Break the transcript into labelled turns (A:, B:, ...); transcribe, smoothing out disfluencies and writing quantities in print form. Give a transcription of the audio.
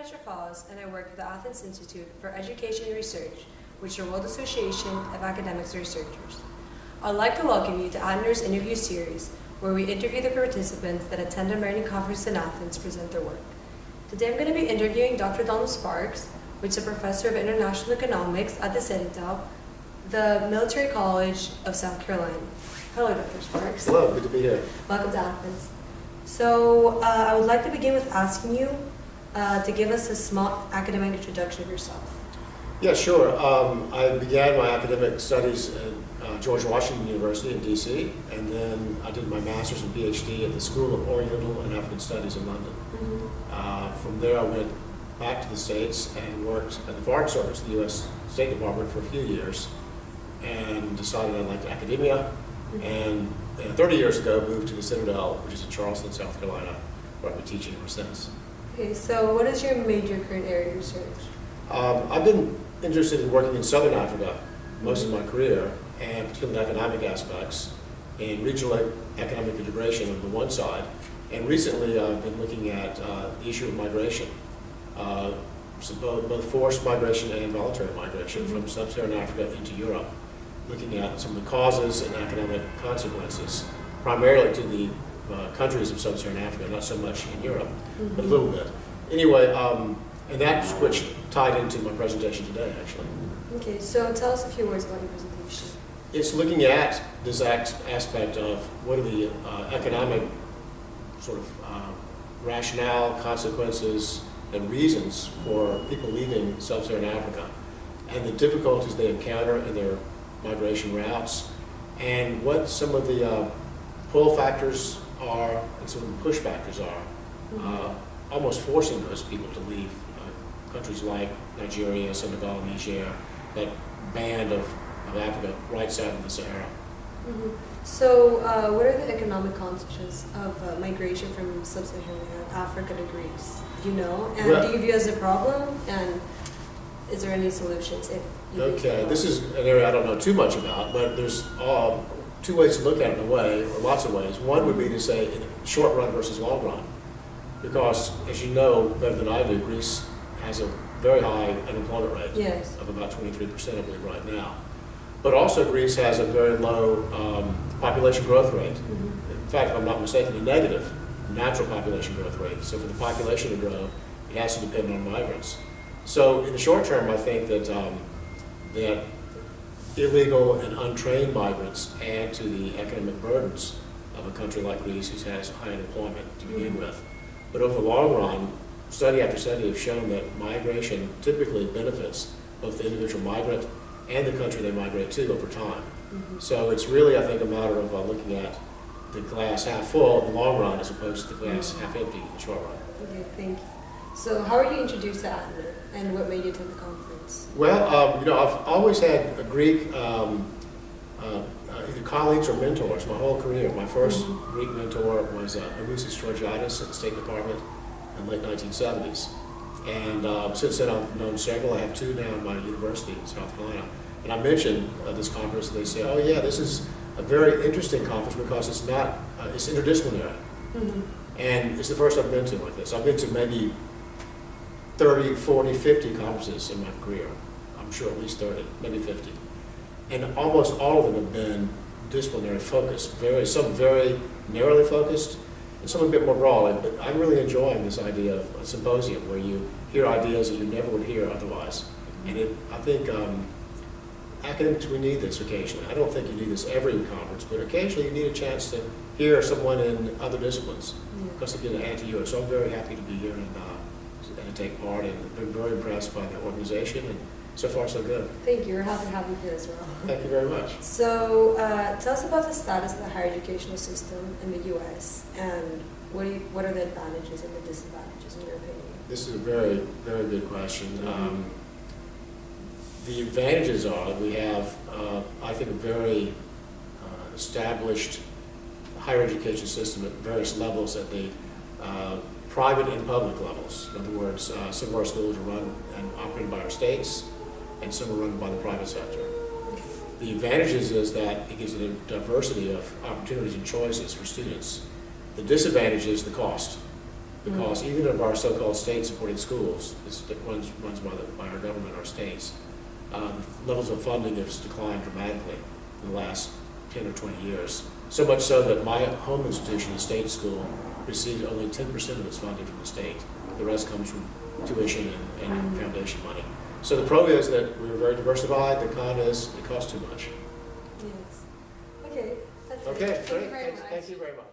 A: Petra Falls, and I work at the Athens Institute for Education and Research, which is a World Association of Academics and Researchers. I'd like to welcome you to ADNER's interview series, where we interview the participants that attend a American conference in Athens present their work. Today I'm going to be interviewing Dr. Donald Sparks, which is a professor of international economics at the Citadel, the Military College of South Carolina. Hello, Dr. Sparks.
B: Hello, good to be here.
A: Welcome to Athens. So I would like to begin with asking you to give us a small academic introduction of yourself.
B: Yeah, sure. I began my academic studies at George Washington University in DC, and then I did my master's and PhD at the School of Oriental and African Studies in London. From there I went back to the States and worked at the Foreign Service, the U.S. State Department, for a few years, and decided I liked academia, and 30 years ago moved to the Citadel, which is in Charleston, South Carolina, where I've been teaching ever since.
A: Okay, so what is your major current area of research?
B: I've been interested in working in Southern Africa most of my career, and particularly economic aspects, and regional economic integration on the one side. And recently I've been looking at the issue of migration, so both forced migration and voluntary migration from sub-Saharan Africa into Europe, looking at some of the causes and economic consequences, primarily to the countries of sub-Saharan Africa, not so much in Europe, but a little bit. Anyway, and that's which tied into my presentation today, actually.
A: Okay, so tell us a few words about your presentation.
B: It's looking at this aspect of what are the economic sort of rationale, consequences, and reasons for people leaving sub-Saharan Africa, and the difficulties they encounter in their migration routes, and what some of the pull factors are and some of the push factors are, almost forcing those people to leave countries like Nigeria, Senegal, Niger, that band of Africa right south of the Sahara.
A: So what are the economic consequences of migration from sub-Saharan Africa to Greece? Do you know? And
B: Well,
A: do you view it as a problem? And is there any solutions if you think
B: Okay, this is an area I don't know too much about, but there's two ways to look at it in a way, or lots of ways. One would be to say in short run versus long run, because as you know better than I do, Greece has a very high unemployment rate
A: Yes.
B: of about 23%, I believe, right now. But also Greece has a very low population growth rate. In fact, if I'm not mistaken, a negative natural population growth rate. So for the population to grow, it has to depend on migrants. So in the short term, I think that that illegal and untrained migrants add to the economic burdens of a country like Greece, which has high unemployment to begin with. But over the long run, study after study have shown that migration typically benefits both the individual migrant and the country they migrate to over time. So it's really, I think, a matter of looking at the glass half full in the long run as opposed to the glass half empty in the short run.
A: Okay, thank you. So how are you introduced to ADNER, and what made you attend the conference?
B: Well, I've always had a Greek, either colleagues or mentors my whole career. My first Greek mentor was Eleusis Georgiadis at the State Department in the late 1970s. And since then I've known several. I have two now at my university in South Carolina. And I mentioned this conference, and they say, oh yeah, this is a very interesting conference because it's not, it's interdisciplinary. And it's the first I've been to like this. I've been to maybe 30, 40, 50 conferences in my career. I'm sure at least 30, maybe 50. And almost all of them have been disciplinary focused, some very narrowly focused, and some a bit more broadly. But I'm really enjoying this idea of a symposium where you hear ideas that you never would hear otherwise. And I think academics, we need this occasionally. I don't think you need this every conference, but occasionally you need a chance to hear someone in other disciplines because they can add to yours. So I'm very happy to be here and to take part, and been very impressed by the organization, and so far so good.
A: Thank you. We're happy to have you here as well.
B: Thank you very much.
A: So tell us about the status of the higher educational system in the U.S. and what are the advantages and the disadvantages in your opinion?
B: This is a very, very good question. The advantages are that we have, I think, a very established higher education system at various levels at the private and public levels. In other words, some of our schools are run and operated by our states, and some are run by the private sector. The advantages is that it gives a diversity of opportunities and choices for students. The disadvantage is the cost, because even of our so-called state-supported schools, runs by our government, our states, the levels of funding have declined dramatically in the last 10 or 20 years. So much so that my home institution, the state school, receives only 10% of its funding from the state. The rest comes from tuition and foundation money. So the pro is that we're very diversified. The con is it costs too much.
A: Yes. Okay, that's it.
B: Okay,
A: Thank you
B: great.
A: very much.
B: Thank you very much.